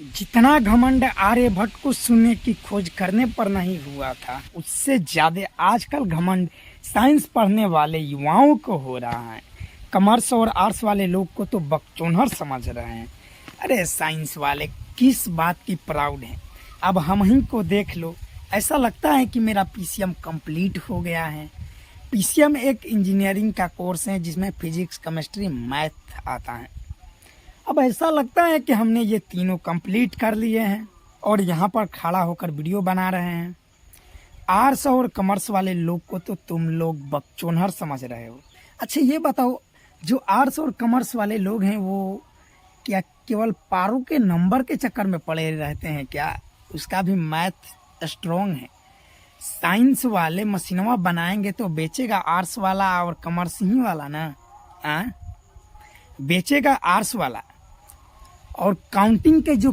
जितना घमंड आर्यभट्ट को शून्य की खोज करने पर नहीं हुआ था, उससे ज्यादा आजकल घमंड साइंस पढ़ने वाले युवाओं को हो रहा है। कॉमर्स और आर्ट्स वाले लोग को तो बकचोनहर समझ रहे हैं। अरे साइंस वाले किस बात की प्राउड हैं? अब हम ही को देख लो, ऐसा लगता है कि मेरा पीसीएम कंप्लीट हो गया है। पीसीएम एक इंजीनियरिंग का कोर्स है जिसमें फिजिक्स, केमिस्ट्री, मैथ आता है। अब ऐसा लगता है कि हमने ये तीनों कंप्लीट कर लिए हैं और यहाँ पर खड़ा होकर वीडियो बना रहे हैं। आर्ट्स और कॉमर्स वाले लोग को तो तुम लोग बकचोनहर समझ रहे हो। अच्छा ये बताओ, जो आर्ट्स और कॉमर्स वाले लोग हैं वो क्या केवल पारों के नंबर के चक्कर में पड़े रहते हैं क्या? उसका भी मैथ स्ट्रॉन्ग है। साइंस वाले मशीनवा बनाएंगे तो बेचेगा आर्ट्स वाला और कॉमर्स ही वाला ना। बेचेगा आर्ट्स वाला। और काउंटिंग के जो